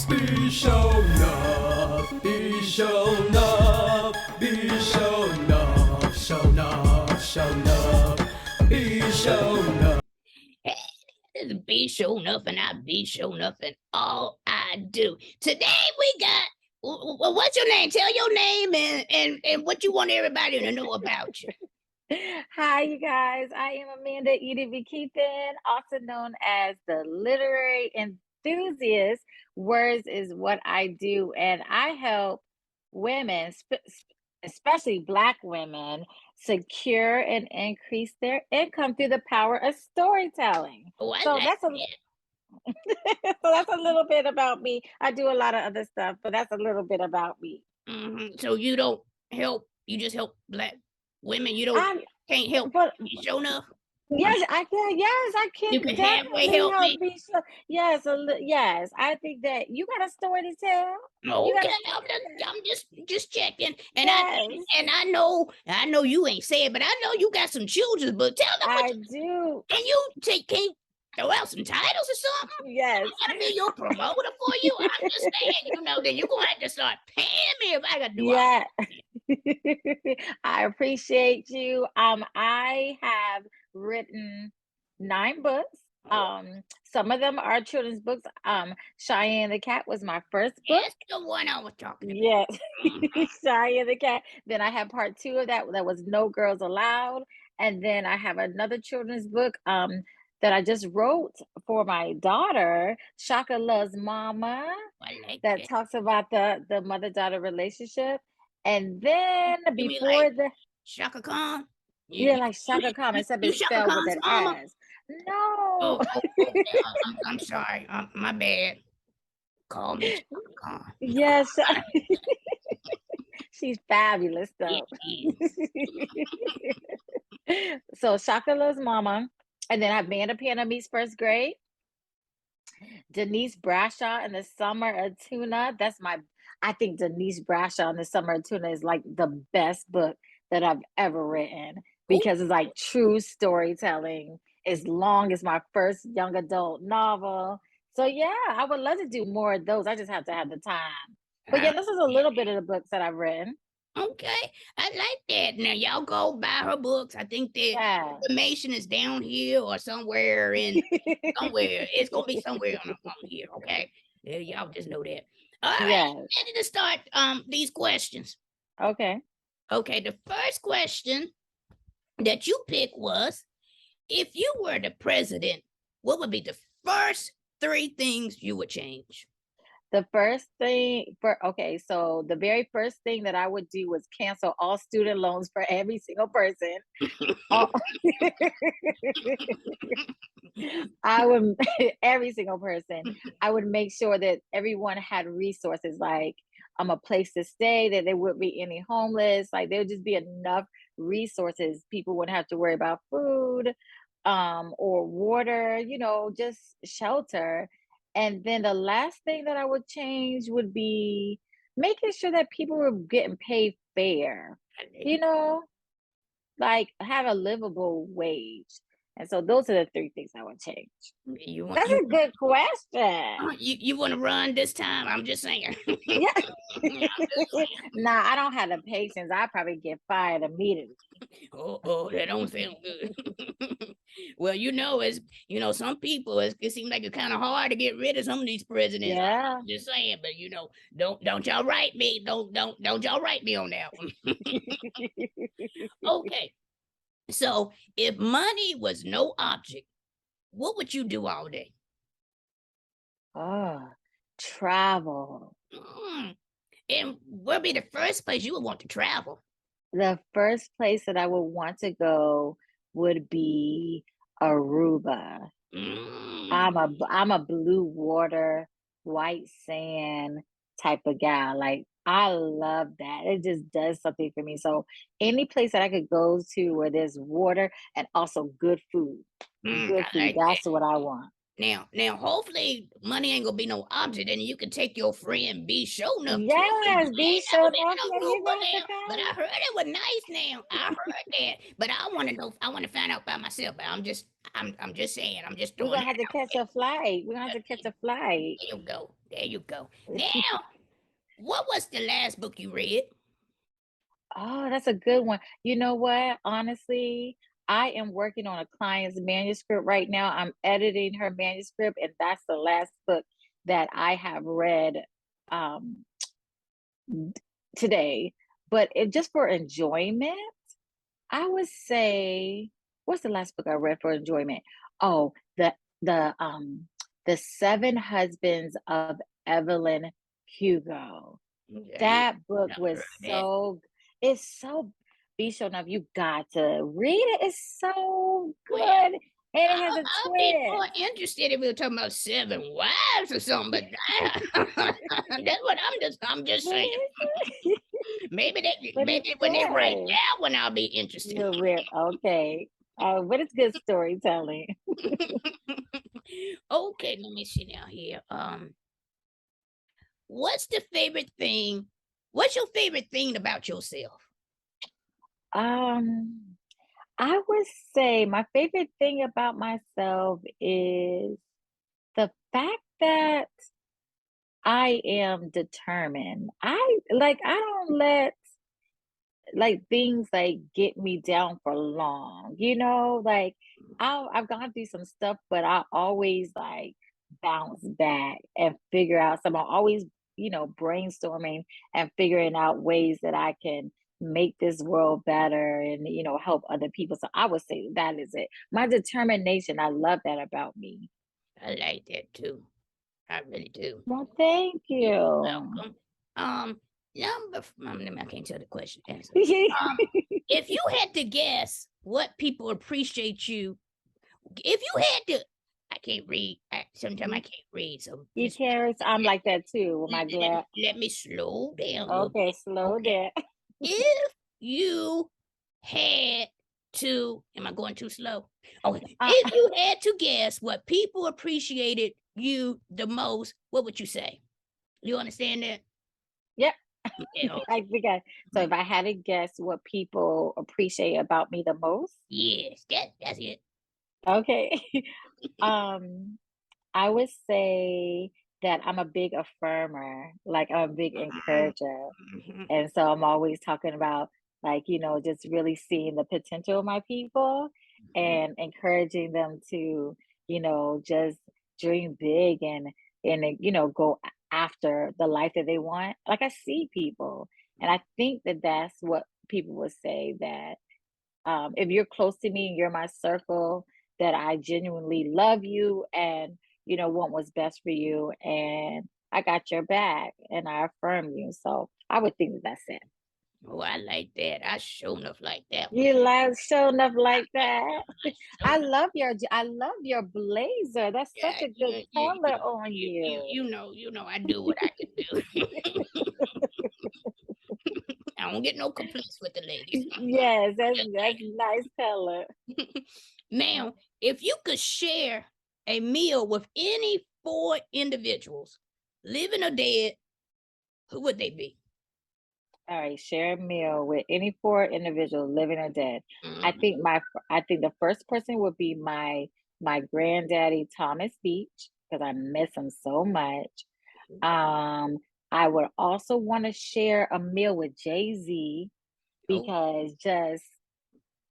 Be Sho'Nuff, be Sho'Nuff, be Sho'Nuff, Sho'Nuff, Sho'Nuff, be Sho'Nuff. Hey, this is be Sho'Nuff, and I be Sho'Nuff in all I do. Today we got, what's your name? Tell your name and what you want everybody to know about you. Hi, you guys. I am Amanda Eaddy McKeithan, also known as the literary enthusiast. Words is what I do, and I help women, especially Black women, secure and increase their income through the power of storytelling. Oh, I So like that's a that. so that's a little bit about me. I do a lot of other stuff, but that's a little bit about me. So you don't help, you just help Black women. You can't help But be Sho'Nuff. yes, I can. Yes, I You can can halfway definitely help me. help me. Yes, yes. I think that you got a story to tell. You got Okay, a story to tell. I'm just checking, and Yes, I know you ain't said, but I know you got some children's books. Tell them what I do. can you throw out some titles or something? Yes, I gotta be your promoter for you. I'm just saying, then you're gonna have to start paying me if I gotta do all yeah. that. I appreciate you. I have written 9 books. Oh, Some of them are children's books. Cheyenne the Cat was my first book. that's the one I was talking about. Yes, Mhm. Cheyenne the Cat. Then I have part 2 of that. That was No Girls Allowed. And then I have another children's book that I just wrote for my daughter, Shaka Loves Mama, I like that that. talks about the mother-daughter relationship. And then You mean like before the Shaka Khan? yeah, like Shaka Khan, except You it's Shaka spelled with Khan's an mama? S. No. Okay. I'm sorry. My bad. Call me Shaka Khan. Yes, she's fabulous Yeah, though. she So Shaka Loves Mama. And then I have Amanda Piano Meets First Grade. Denise Brashaw in the Summer of Tuna. I think Denise Brashaw in the Summer of Tuna is like the best book that I've ever written Oh, because it's like true storytelling as long as my first young adult novel. So yeah, I would love to do more of those. I just have to have the time. But I yeah, this is a little bit of the books that I've written. Okay, I like that. Now y'all go buy her books. I think the Yeah. information is down here or somewhere somewhere. It's gonna be somewhere on here. Okay, yeah, y'all just know that. All right, Yes. ready to start these questions. Okay. Okay, the first question that you picked was, if you were the president, what would be the first 3 things you would change? The first thing so the very first thing that I would do was cancel all student loans for every single person. All I would every single person. I would make sure that everyone had resources like a place to stay, that there wouldn't be any homeless, like there would just be enough resources. People wouldn't have to worry about food, or water, just shelter. And then the last thing that I would change would be making sure that people were getting paid fair, you know, like have a livable wage. And so those are the 3 things I would change. You want That's you a good question. you want to run this time? I'm just saying. Yeah. I'm just saying. Nah, I don't have the patience. I'd probably get fired immediately. Oh, that don't sound good. Well, some people, it seems like it's kind of hard to get rid of some of these presidents. Yeah. I'm just saying, but don't y'all write me. Don't y'all write me on that one. Okay, so if money was no object, what would you do all day? Oh, travel. Mm, and where'd be the first place you would want to travel? The first place that I would want to go would be Aruba. Mm, I'm a blue water, white sand type of guy. Like I love that. It just does something for me. So any place that I could go to where there's water and also good food. Good I food. like that. That's what I want. Now, hopefully, money ain't gonna be no object, and you can take your friend B Sho'Nuff too. Yes, be Never sure been enough. to Yeah, you Aruba got to now, but I come. heard it was nice. Now I heard that, but I want to know. I want to find out by myself. But I'm just saying. I'm just We're throwing gonna that have to out catch there. a flight. We're gonna have to catch a flight. There you go. There you go. Now, what was the last book you read? Oh, that's a good one. You know what? Honestly, I am working on a client's manuscript right now. I'm editing her manuscript, and that's the last book that I have read um today. But it just for enjoyment, I would say, what's the last book I read for enjoyment? Oh, the um the Seven Husbands of Evelyn Hugo. Okay, That book never was heard that. so it's so be sure enough, you got to read it. It's so Well, good. And it has a I'll be more twist. interested if we were talking about seven wives or something, but that's what I'm just But saying. it's but it's Maybe when they write good. that one, I'll be interested. You're real okay. But it's good storytelling. Okay, let me see now here. What's the favorite thing? What's your favorite thing about yourself? Um, I would say my favorite thing about myself is the fact that I am determined. I don't let like things like get me down for long, like I've gone through some stuff, but I always like bounce back and figure out some. I'm always, brainstorming and figuring out ways that I can make this world better and, help other people. So I would say that is it. My determination. I love that about me. I like that too. I really do. Well, thank you. Welcome. I can't tell the question answer. If you had to guess what people appreciate you, if you had to, I can't read. Sometimes I can't read, so You just carry. I'm like that too with my let, glass. let me slow down a little Okay, bit. slow Okay. down. If you had to, am I going too slow? Okay. Uh, If you had to guess what people appreciated you the most, what would you say? You understand that? yep. Yeah, okay. I think so if I had to guess what people appreciate about me the most, Yes, that's it. okay. um, I would say that I'm a big affirmer, like I'm a big Mhm, encourager. mhm, And so I'm always talking about like, just really seeing the potential of my people mhm. and encouraging them to, just dream big and go after the life that they want. Like I see people and I think that that's what people would say that if you're close to me and you're my circle, that I genuinely love you and want what's best for you and I got your back and I affirm you. So I would think that that's it. Oh, I like that. I sure enough like that one. You like showing up I like like that. that one. I sure I enough. love your blazer. That's such Yeah, a good color on you. you know, I do what I can do. I don't get no complaints with the ladies. Yes, that's Just that's nice color. saying. Now, if you could share a meal with any four individuals, living or dead, who would they be? All right, share a meal with any four individuals, living or dead. I Mhm. think I think the first person would be my granddaddy Thomas Beach because I miss him so much. Um, I would also want to share a meal with Jay-Z Oh, because just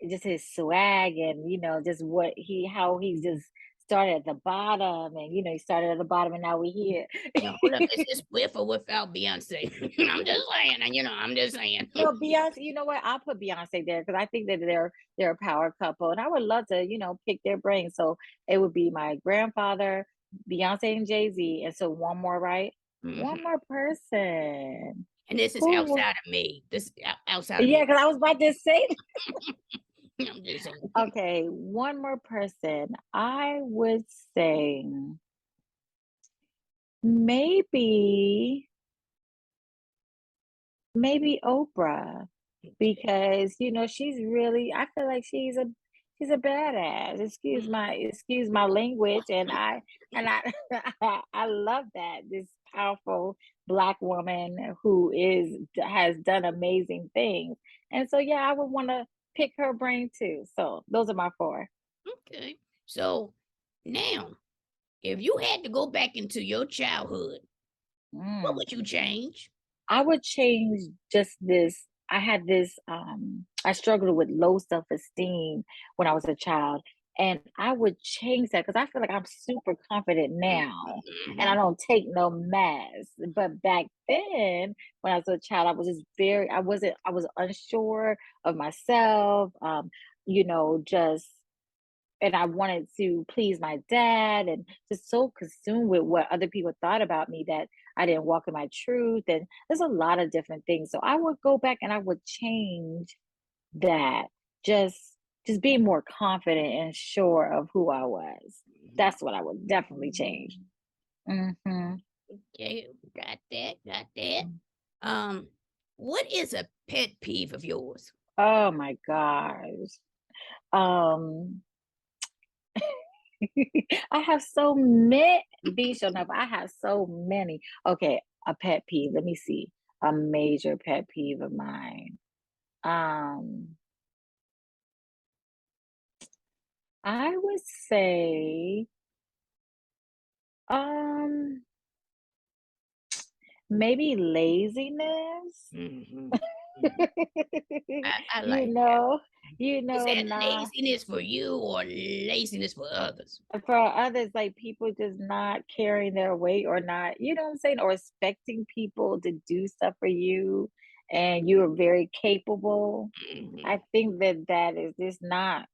his swag and just what how he just started at the bottom and he started at the bottom and now we're here. now hold up. Is this with or without Beyonce? I'm just saying, and I'm just saying. No, Beyonce, you know what? I'll put Beyonce there because I think that they're a power couple, and I would love to, pick their brains. So it would be my grandfather, Beyonce, and Jay Z, and so one more, right? Mhm. One more person. And this is Who? outside of me. This is outside of Yeah, me. because I was about to say. I'm just saying. Okay, one more person. I would say maybe maybe Oprah. Because she's really I feel like she's a badass. Excuse my language and I I love that this powerful black woman who has done amazing things. And so yeah, I would want to pick her brain too. So those are my four. Okay. So now, if you had to go back into your childhood, What Mm. would you change? I would change just this. I had this, I struggled with low self-esteem when I was a child. And I would change that because I feel like I'm super confident now and I Mhm. don't take no mess. But back then, when I was a child, I was just I was unsure of myself, just and I wanted to please my dad and just so consumed with what other people thought about me that I didn't walk in my truth. And there's a lot of different things. So I would go back and I would change that. Just just being more confident and sure of who I was. Mhm. That's what I would definitely change. Hmm. Okay, got that, got that. Um, what is a pet peeve of yours? Oh my gosh. Um I have so many beach enough. I have so many. Okay, a pet peeve. Let me see. A major pet peeve of mine. Um, I would say, um, maybe laziness. Mhm, mhm. I You like that. know, Is that nah. laziness for you or laziness for others? For others, like people just not carrying their weight or not, you know what I'm saying, or expecting people to do stuff for you and you are very capable. Mhm. I think that that is just not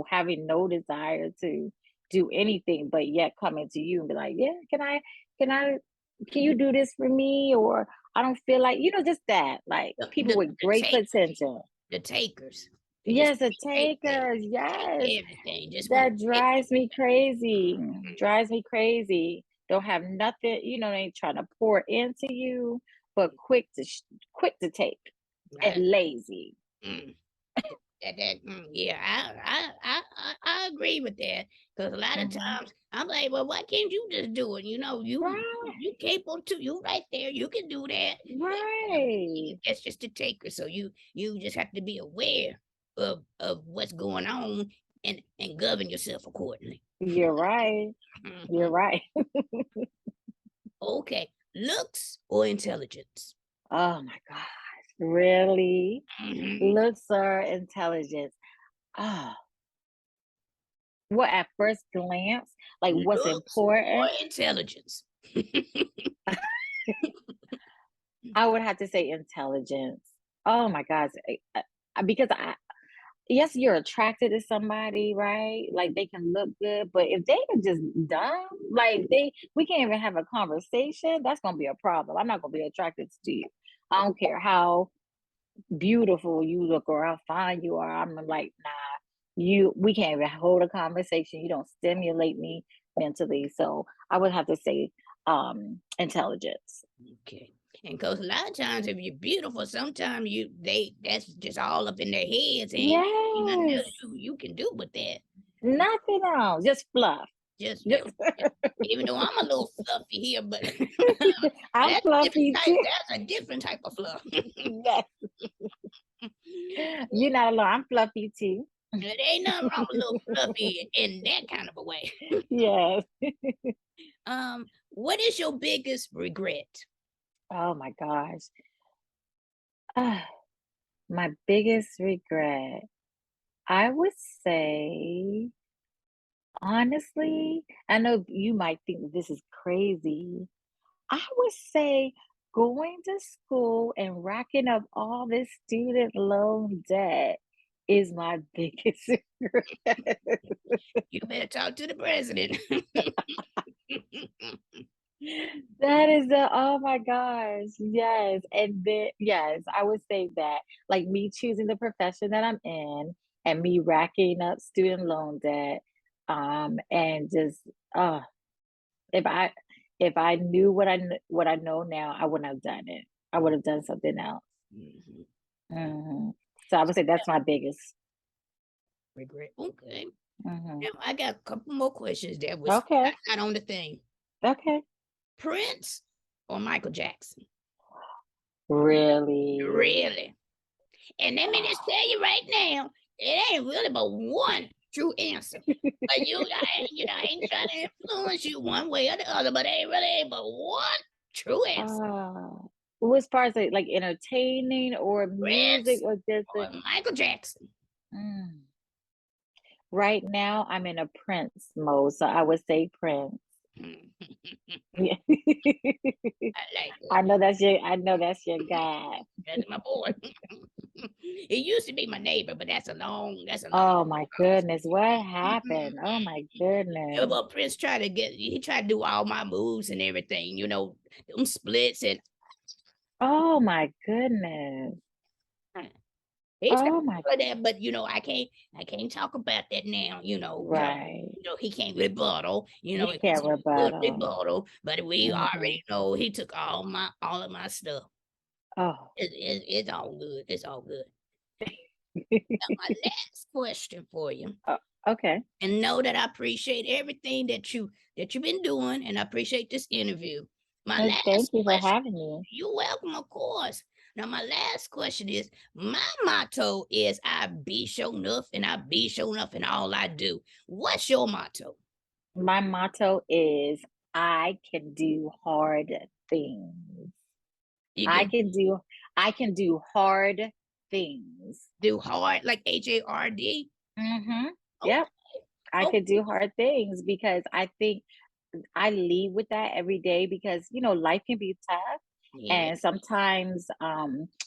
having no desire to do anything, but yet coming to you and be like, yeah, can I, can you do this for me? Or I don't feel like, just that, like The people the with the great take potential. the takers. They just Yes, the take things, takers. take Yes. everything, just wanna That take drives me crazy. everything. Drives me crazy. Don't have nothing, they ain't trying to pour into you, but quick to take I and lazy. mm, yeah, I agree with that because a lot of Hmm. times I'm like, "Well, why can't you just do it?" Right, You capable too, you right there, you can do that. right. That's just a taker. So you just have to be aware of what's going on and govern yourself accordingly. You're right. You're Mhm. right. Okay, looks or intelligence? Oh my gosh. Really? Mhm. Looks or intelligence? Oh, what at first glance? Like what's Looks or important? intelligence? I would have to say intelligence. Oh my gosh. Because yes, you're attracted to somebody, right? Like they can look good, but if they are just dumb, like we can't even have a conversation, that's gonna be a problem. I'm not gonna be attracted to you. I don't care how beautiful you look or how fine you are. I'm like, nah, we can't even hold a conversation. You don't stimulate me mentally. So I would have to say intelligence. Okay. And because a lot of times if you're beautiful, sometimes that's just all up in their heads and ain't nothing else Yes. you can do with that. Nothing else. Just fluff. Just Just even though I'm a little fluffy here, but I'm fluffy too. that's a different type of fluff. Yes. You're not alone. I'm fluffy too. There ain't nothing wrong with a little fluffy in that kind of a way. Yes. What is your biggest regret? Oh my gosh. Ah, my biggest regret, I would say, honestly, I know you might think this is crazy. I would say going to school and racking up all this student loan debt is my biggest regret. You better talk to the president. That is the oh my gosh, yes, and then yes, I would say that, like, me choosing the profession that I'm in and me racking up student loan debt, and just, if I if I knew what I know now, I wouldn't have done it. I would have done something else. Mhm. Mhm. So I would say that's my biggest. Regret. Okay. Mhm. Now I got a couple more questions that was Okay, not on the thing. okay. Prince or Michael Jackson? Really? Really? And let me just tell you right now, it ain't really but one true answer. But I ain't trying to influence you one way or the other, but it ain't really ain't but one True answer. Well, as far as like entertaining or music Prince or just or Michael Jackson. mm. Right now I'm in a Prince mode, so I would say Prince. Yeah. I like it. I know that's your guy. That's my boy. It used to be my neighbor, but that's a long Oh my goodness, what happened? Oh my goodness. well, Prince he tried to do all my moves and everything, them splits and Oh my goodness. he tried Oh to my, do that, but I can't talk about that now, right. he can't rebuttal, You if can't he could rebuttal. rebuttal, but we Mhm. already know he took all of my stuff. Oh. It's all good. It's all good. Now, my last question for you. Okay. And know that I appreciate everything that you've been doing, and I appreciate this interview. My Well, thank last you for question, having me. you're welcome, of course. Now, my last question is my motto is I be Sho'Nuff and I be Sho'Nuff in all I do. What's your motto? My motto is I can do hard things. You I can can do I can do hard things. do hard, like HARD. Mhm. Okay. Yep. I Oh, could do hard things because I think I lead with that every day because life can be tough yeah. and sometimes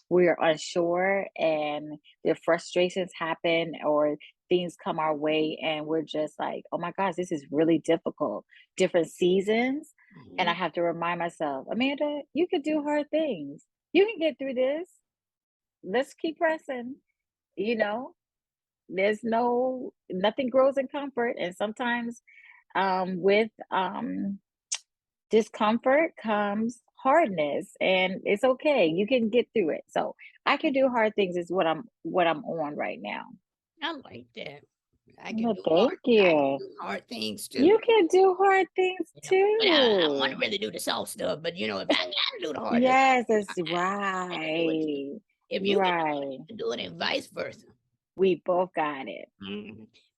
we're unsure and the frustrations happen or things come our way and we're just like, oh my gosh, this is really difficult. Different seasons. And I Mhm. have to remind myself, Amanda, you could do hard things. You can get through this. Let's keep pressing. You know, there's nothing grows in comfort. And sometimes with discomfort comes hardness and it's okay. You can get through it. So I can do hard things is what I'm on right now. I like that. Well, thank you. Hard things too. You can do hard things But I want to too. really do the soft stuff. But if I got to do the hard stuff, Yes, that's I can do it too. right. If you You're can do it, right. I can do it, and vice versa. We both got it.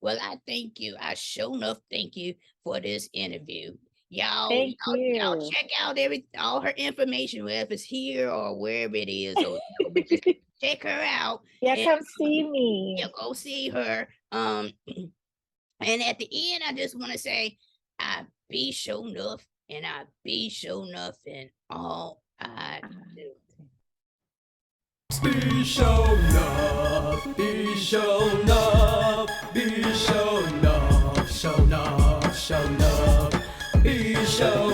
Well, I thank you. I sure enough thank you for this interview. Thank Y'all you. check out all her information, whether it's here or wherever it is, or but just check her out Yeah, and come see me. go see her. And at the end, I just want to say, I be Sho'Nuff and I be Sho'Nuff in all I do. Be Sho'Nuff, be Sho'Nuff, be Sho'Nuff, Sho'Nuff, Sho'Nuff, be Sho'Nuff.